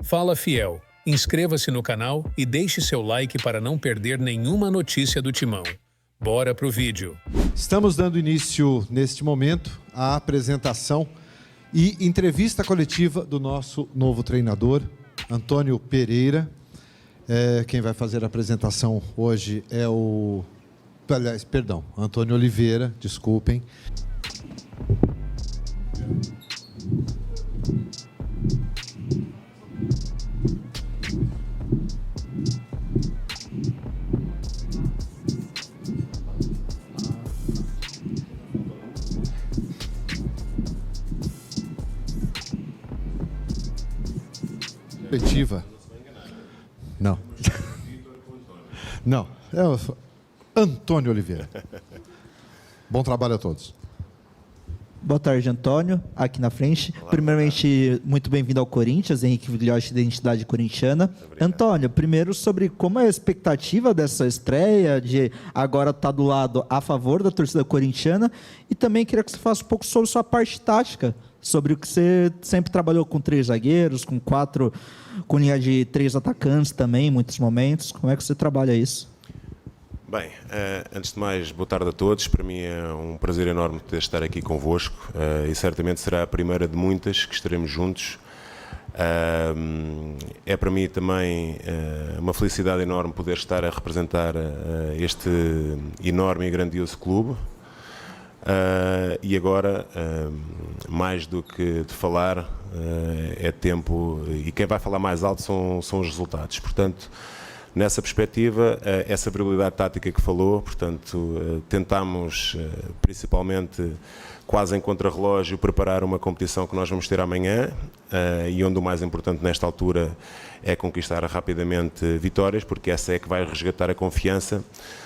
Fala Fiel, inscreva-se no canal e deixe seu like para não perder nenhuma notícia do Timão. Bora pro vídeo. Estamos dando início, neste momento, à apresentação e entrevista coletiva do nosso novo treinador, Antônio Pereira. Quem vai fazer a apresentação hoje é o... Aliás, perdão, Antônio Oliveira, desculpem. Coletiva. Não. Não. Antônio Oliveira. Bom trabalho a todos. Boa tarde, Antônio. Aqui na frente. Olá, primeiramente, muito bem-vindo ao Corinthians, Henrique Vilhote, identidade corintiana. Antônio, primeiro sobre como é a expectativa dessa estreia, de agora estar do lado a favor da torcida corintiana, e também queria que você falasse um pouco sobre sua parte tática, sobre o que você sempre trabalhou com 3 zagueiros, com linha de 3 atacantes também, em muitos momentos. Como é que você trabalha isso? Bem, antes de mais, boa tarde a todos. Para mim é um prazer enorme poder estar aqui convosco e certamente será a primeira de muitas que estaremos juntos. É para mim também uma felicidade enorme poder estar a representar este enorme e grandioso clube. E agora, mais do que de falar, é tempo, e quem vai falar mais alto são os resultados. Portanto, nessa perspectiva, essa variabilidade tática que falou, portanto, tentámos, principalmente, quase em contrarrelógio, preparar uma competição que nós vamos ter amanhã, e onde o mais importante nesta altura é conquistar rapidamente vitórias, porque essa é que vai resgatar a confiança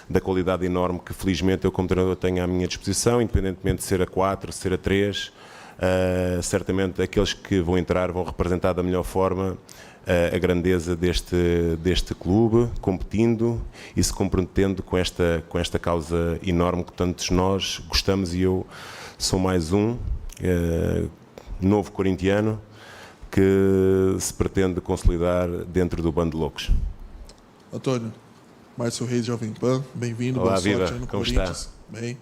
da qualidade enorme que, felizmente, eu como treinador tenho à minha disposição, independentemente de ser a 4, ser a 3, certamente aqueles que vão entrar vão representar da melhor forma a grandeza deste clube, competindo e se comprometendo com esta causa enorme que tantos nós gostamos, e eu sou mais um novo corintiano que se pretende consolidar dentro do bando de loucos. Antônio, Márcio Reis, Jovem Pan, bem-vindo, boa sorte Viva. aí no Como Corinthians. Está? Bem.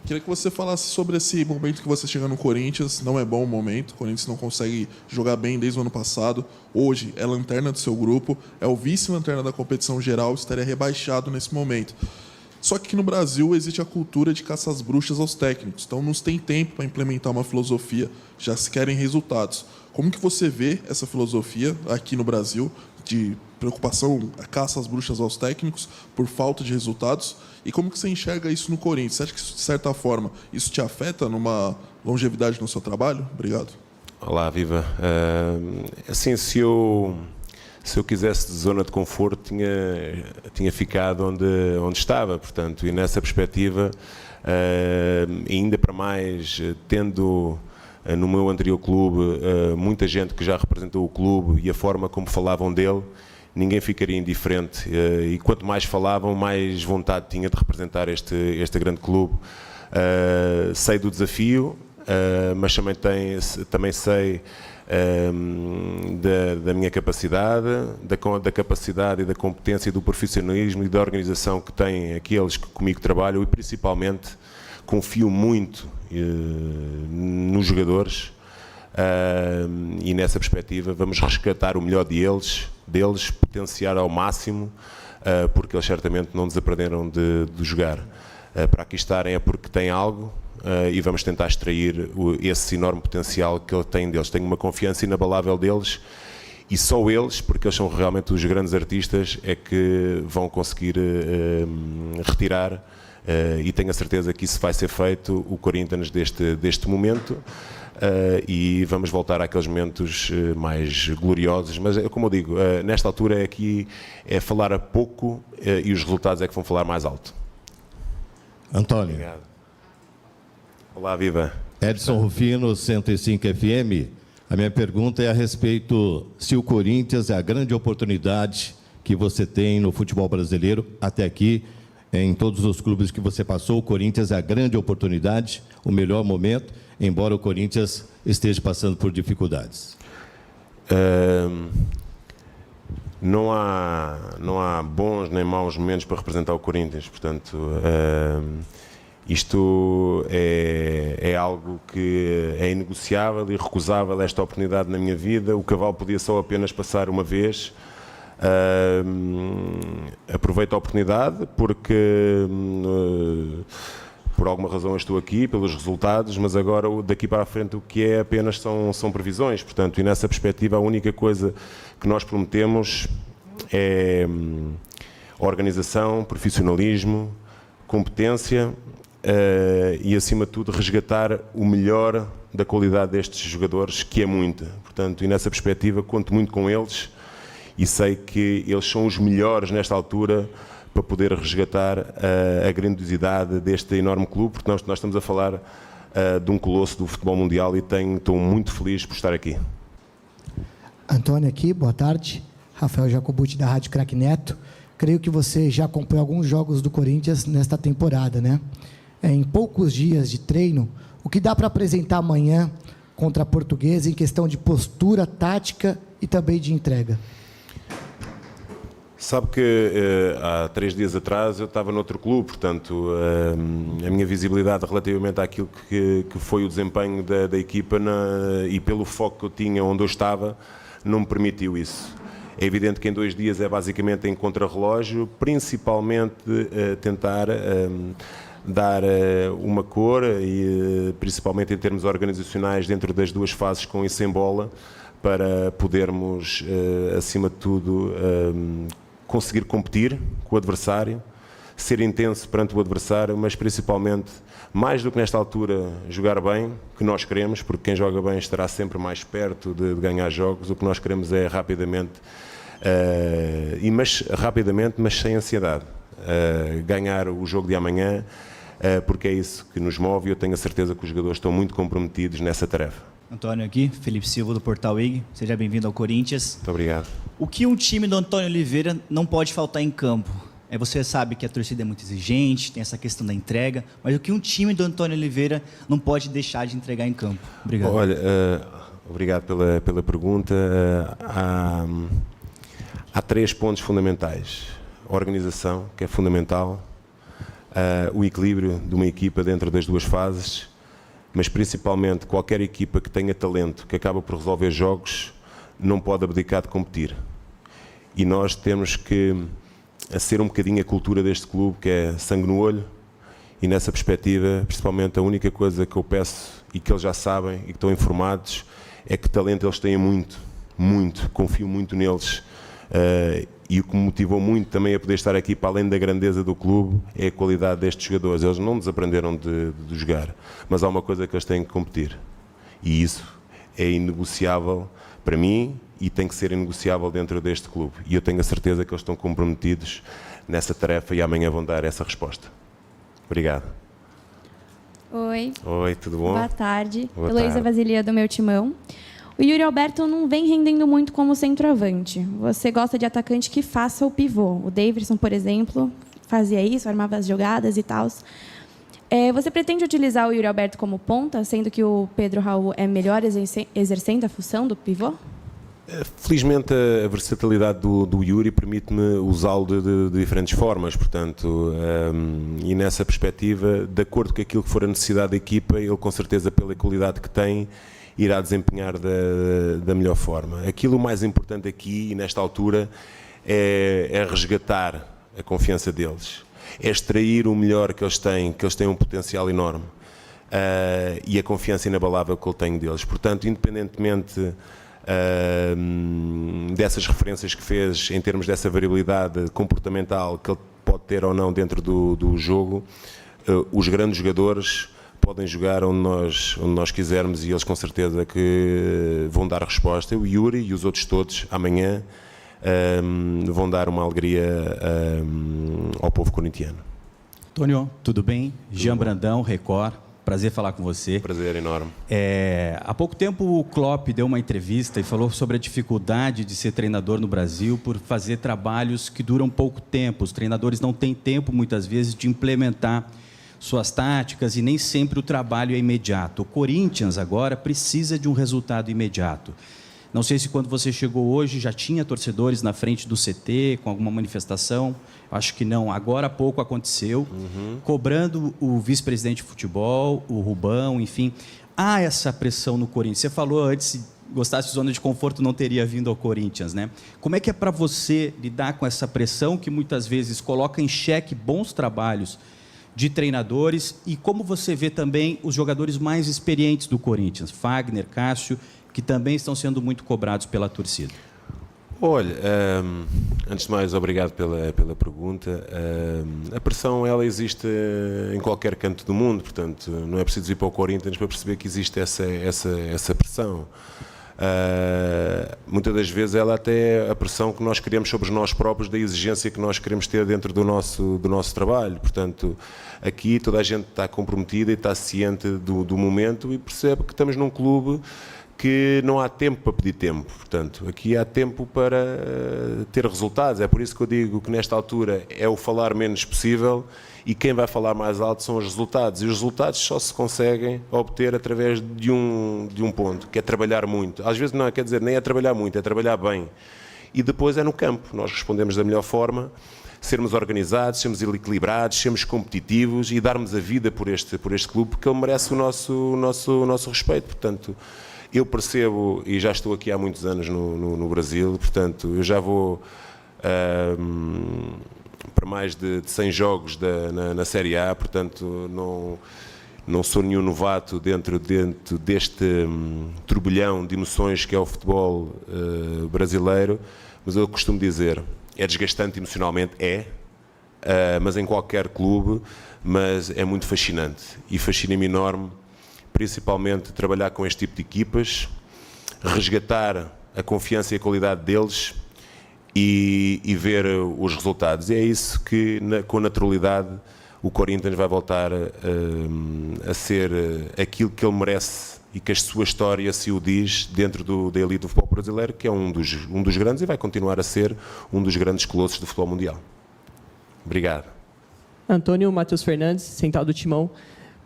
Queria que você falasse sobre esse momento que você chega no Corinthians. Não é bom o momento, o Corinthians não consegue jogar bem desde o ano passado. Hoje é lanterna do seu grupo, é o vice-lanterna da competição geral, estaria rebaixado nesse momento. Só que aqui no Brasil existe a cultura de caça às bruxas aos técnicos, então não se tem tempo para implementar uma filosofia, já se querem resultados. Como que você vê essa filosofia aqui no Brasil, de preocupação, a caça às bruxas aos técnicos, por falta de resultados? E como que você enxerga isso no Corinthians? Você acha que, de certa forma, isso te afeta numa longevidade no seu trabalho? Obrigado. Olá, Viva. Assim, se eu quisesse de zona de conforto, tinha ficado onde estava, portanto, e nessa perspectiva, ainda para mais, tendo no meu anterior clube muita gente que já representou o clube e a forma como falavam dele, ninguém ficaria indiferente, e quanto mais falavam, mais vontade tinha de representar este grande clube. Sei do desafio, mas também sei da minha capacidade, da capacidade e da competência e do profissionalismo e da organização que têm aqueles que comigo trabalham, e principalmente confio muito nos jogadores, e nessa perspectiva vamos resgatar o melhor deles, potenciar ao máximo, porque eles certamente não desaprenderam de jogar. Para aqui estarem é porque têm algo, e vamos tentar extrair esse enorme potencial que ele tem deles. Tenho uma confiança inabalável deles, e só eles, porque eles são realmente os grandes artistas, é que vão conseguir retirar, e tenho a certeza que isso vai ser feito, o Corinthians deste momento, e vamos voltar àqueles momentos mais gloriosos, mas como eu digo, nesta altura é falar a pouco, e os resultados é que vão falar mais alto. Antônio. Obrigado. Olá, Viva. Edson Rufino, 105 FM. A minha pergunta é a respeito se o Corinthians é a grande oportunidade que você tem no futebol brasileiro até aqui, em todos os clubes que você passou. O Corinthians é a grande oportunidade, o melhor momento, embora o Corinthians esteja passando por dificuldades. não há bons nem maus momentos para representar o Corinthians, portanto, isto é algo que é inegociável e recusável, esta oportunidade na minha vida. O cavalo podia só apenas passar uma vez. Aproveito a oportunidade porque por alguma razão eu estou aqui, pelos resultados, mas agora daqui para a frente o que é apenas são previsões, portanto, e nessa perspectiva a única coisa que nós prometemos é organização, profissionalismo, competência e acima de tudo resgatar o melhor da qualidade destes jogadores, que é muita, portanto, e nessa perspectiva conto muito com eles e sei que eles são os melhores nesta altura para poder resgatar a grandiosidade deste enorme clube, porque nós estamos a falar de um colosso do futebol mundial e estou muito feliz por estar aqui. Antônio aqui, boa tarde. Rafael Jacobucci da Rádio Craque Neto. Creio que você já acompanhou alguns jogos do Corinthians nesta temporada, né? Em poucos dias de treino, o que dá para apresentar amanhã contra a Portuguesa em questão de postura, tática e também de entrega? Sabe que há 3 dias atrás eu estava noutro clube, portanto a minha visibilidade relativamente àquilo que foi o desempenho da equipa e pelo foco que eu tinha onde eu estava, não me permitiu isso. É evidente que em 2 dias é basicamente em contrarrelógio, principalmente tentar dar uma cor e principalmente em termos organizacionais dentro das 2 fases com e sem bola, para podermos acima de tudo conseguir competir com o adversário, ser intenso perante o adversário, mas principalmente, mais do que nesta altura, jogar bem, que nós queremos, porque quem joga bem estará sempre mais perto de ganhar jogos. O que nós queremos é rapidamente, mas sem ansiedade, ganhar o jogo de amanhã, porque é isso que nos move e eu tenho a certeza que os jogadores estão muito comprometidos nessa tarefa. Antônio aqui, Felipe Silva do Portal IG, seja bem-vindo ao Corinthians. Muito obrigado. O que um time do Antônio Oliveira não pode faltar em campo? Você sabe que a torcida é muito exigente, tem essa questão da entrega, mas o que um time do Antônio Oliveira não pode deixar de entregar em campo? Obrigado. Olha, obrigado pela pergunta. Há 3 pontos fundamentais. A organização, que é fundamental, o equilíbrio de uma equipa dentro das 2 fases, mas principalmente qualquer equipa que tenha talento, que acaba por resolver jogos, não pode abdicar de competir. E nós temos que ser um bocadinho a cultura deste clube, que é sangue no olho, e nessa perspectiva, principalmente a única coisa que eu peço, e que eles já sabem, e que estão informados, é que talento eles têm muito, confio muito neles. E o que me motivou muito também a poder estar aqui, para além da grandeza do clube, é a qualidade destes jogadores. Eles não desaprenderam de jogar, mas há uma coisa que eles têm que competir. E isso é inegociável para mim e tem que ser inegociável dentro deste clube. E eu tenho a certeza que eles estão comprometidos nessa tarefa e amanhã vão dar essa resposta. Obrigado. Oi. Oi, tudo bom? Boa tarde. Boa Heloísa tarde. Vasilia, do Meu Timão. O Yuri Alberto não vem rendendo muito como centroavante. Você gosta de atacante que faça o pivô. O Davidson, por exemplo, fazia isso, armava as jogadas e tal. Você pretende utilizar o Yuri Alberto como ponta, sendo que o Pedro Raul é melhor exercendo a função do pivô? Felizmente a versatilidade do Yuri permite-me usá-lo de diferentes formas, portanto, e nessa perspectiva, de acordo com aquilo que for a necessidade da equipa, ele com certeza pela qualidade que tem, irá desempenhar da melhor forma. Aquilo mais importante aqui, e nesta altura, é resgatar a confiança deles, é extrair o melhor que eles têm um potencial enorme, e a confiança inabalável que eu tenho deles. Portanto, independentemente dessas referências que fez em termos dessa variabilidade comportamental que ele pode ter ou não dentro do jogo, os grandes jogadores podem jogar onde nós quisermos e eles com certeza que vão dar resposta. O Yuri e os outros todos amanhã vão dar uma alegria ao povo corintiano. Antônio, tudo bem? Jean Brandão, Record. Prazer falar com você. Prazer enorme. Há pouco tempo o Klopp deu uma entrevista e falou sobre a dificuldade de ser treinador no Brasil por fazer trabalhos que duram pouco tempo. Os treinadores não têm tempo, muitas vezes, de implementar suas táticas e nem sempre o trabalho é imediato. O Corinthians agora precisa de um resultado imediato. Não sei se quando você chegou hoje já tinha torcedores na frente do CT com alguma manifestação. Acho que não. Agora há pouco aconteceu. Cobrando o vice-presidente de futebol, o Rubão, enfim. Há essa pressão no Corinthians. Você falou antes, se gostasse de zona de conforto, não teria vindo ao Corinthians, né? Como é que é para você lidar com essa pressão que muitas vezes coloca em xeque bons trabalhos de treinadores e como você vê também os jogadores mais experientes do Corinthians, Fagner, Cássio, que também estão sendo muito cobrados pela torcida? Olha, antes de mais, obrigado pela pergunta. A pressão, ela existe em qualquer canto do mundo, portanto, não é preciso ir para o Corinthians para perceber que existe essa pressão. Muitas das vezes ela até é a pressão que nós criamos sobre nós próprios, da exigência que nós queremos ter dentro do nosso trabalho. Portanto, aqui toda a gente está comprometida e está ciente do momento e percebe que estamos num clube que não há tempo para pedir tempo. Portanto, aqui há tempo para ter resultados. É por isso que eu digo que nesta altura é o falar menos possível e quem vai falar mais alto são os resultados. E os resultados só se conseguem obter através de um ponto, que é trabalhar muito. Às vezes não quer dizer nem é trabalhar muito, é trabalhar bem. E depois é no campo. Nós respondemos da melhor forma, sermos organizados, sermos equilibrados, sermos competitivos e darmos a vida por este clube, porque ele merece o nosso respeito. Portanto, eu percebo, e já estou aqui há muitos anos no Brasil, portanto, eu já vou para mais de 100 jogos na Série A, portanto, não sou nenhum novato dentro deste turbilhão de emoções que é o futebol brasileiro, mas eu costumo dizer, é desgastante emocionalmente, mas em qualquer clube, mas é muito fascinante, e fascina-me enorme, principalmente trabalhar com este tipo de equipas, resgatar a confiança e a qualidade deles e ver os resultados. E é isso que, com naturalidade, o Corinthians vai voltar a ser aquilo que ele merece e que a sua história se o diz dentro da elite do futebol brasileiro, que é um dos grandes e vai continuar a ser um dos grandes colossos do futebol mundial. Obrigado. Antônio Matheus Fernandes, Central do Timão.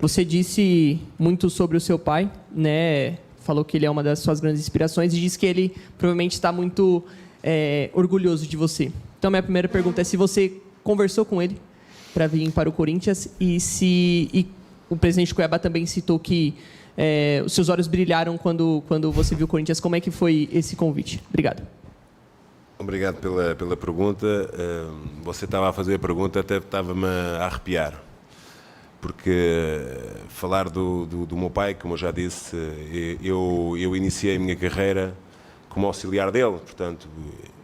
Você disse muito sobre o seu pai, né? Falou que ele é uma das suas grandes inspirações e disse que ele provavelmente está muito orgulhoso de você. Então, minha primeira pergunta é se você conversou com ele para vir para o Corinthians e o presidente Cuiabá também citou que os seus olhos brilharam quando você viu o Corinthians. Como é que foi esse convite? Obrigado. Obrigado pela pergunta. Você estava a fazer a pergunta, até estava-me a arrepiar. Porque falar do meu pai, como eu já disse, eu iniciei a minha carreira como auxiliar dele, portanto,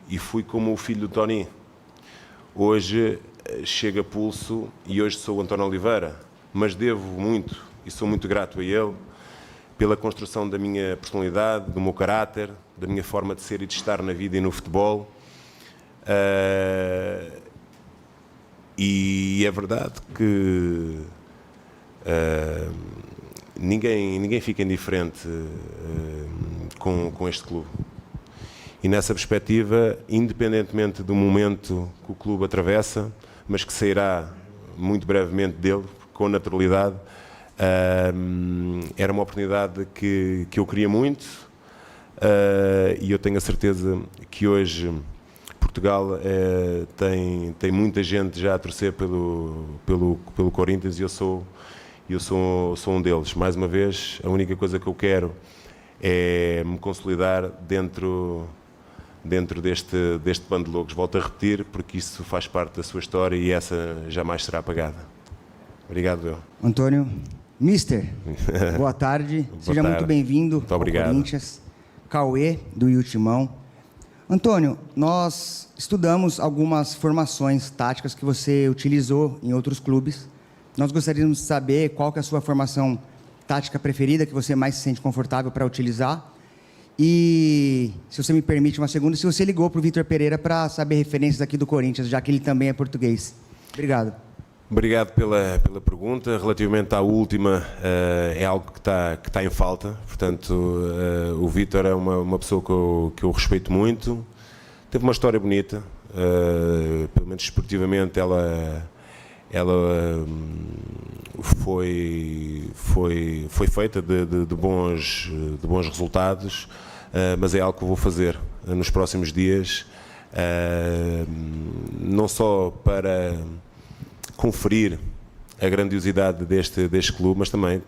e fui como o filho do Tony. Hoje chega pulso e hoje sou o António Oliveira, mas devo muito e sou muito grato a ele pela construção da minha personalidade, do meu caráter, da minha forma de ser e de estar na vida e no futebol. E é verdade que ninguém fica indiferente com este clube. E nessa perspectiva, independentemente do momento que o clube atravessa, mas que sairá muito brevemente dele, com naturalidade, era uma oportunidade que eu queria muito, e eu tenho a certeza que hoje Portugal tem muita gente já a torcer pelo Corinthians, e eu sou um deles. Mais uma vez, a única coisa que eu quero é me consolidar dentro deste bando de loucos. Volto a repetir, porque isso faz parte da sua história e essa jamais será apagada. Obrigado, eu. Antônio, Mister, boa tarde. Seja muito bem-vindo ao Corinthians. Cauê, do Timão. Antônio, nós estudamos algumas formações táticas que você utilizou em outros clubes. Nós gostaríamos de saber qual que é a sua formação tática preferida, que você mais se sente confortável para utilizar. E, se você me permite uma segunda, se você ligou para o Vitor Pereira para saber referências aqui do Corinthians, já que ele também é português. Obrigado. Obrigado pela pergunta. Relativamente à última, é algo que está em falta. Portanto, o Vitor é uma pessoa que eu respeito muito. Teve uma história bonita. Pelo menos esportivamente, ela foi feita de bons resultados. mas é algo que eu vou fazer nos próximos dias, não só para conferir a grandiosidade deste clube, mas também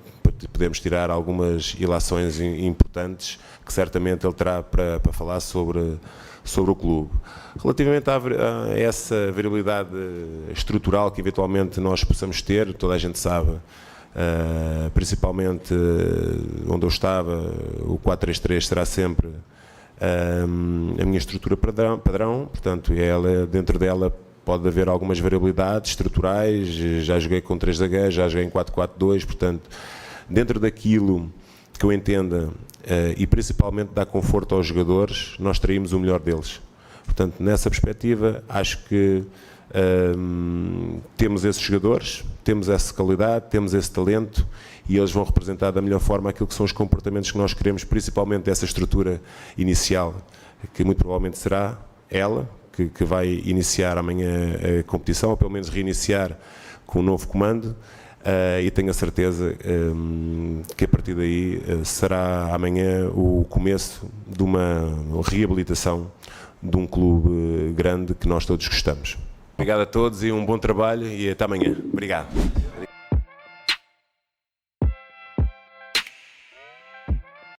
podemos tirar algumas ilações importantes que certamente ele terá para falar sobre o clube. Relativamente a essa variabilidade estrutural que eventualmente nós possamos ter, toda a gente sabe, principalmente onde eu estava, o 4-3-3 será sempre a minha estrutura padrão, portanto, dentro dela pode haver algumas variabilidades estruturais, já joguei com 3 zagueiros, já joguei em 4-4-2, portanto, dentro daquilo que eu entenda e principalmente dar conforto aos jogadores, nós traímos o melhor deles. Portanto, nessa perspectiva, acho que temos esses jogadores, temos essa qualidade, temos esse talento e eles vão representar da melhor forma aquilo que são os comportamentos que nós queremos, principalmente dessa estrutura inicial, que muito provavelmente será ela, que vai iniciar amanhã a competição, ou pelo menos reiniciar com um novo comando, e tenho a certeza que a partir daí será amanhã o começo de uma reabilitação de um clube grande que nós todos gostamos. Obrigado a todos e um bom trabalho e até amanhã. Obrigado.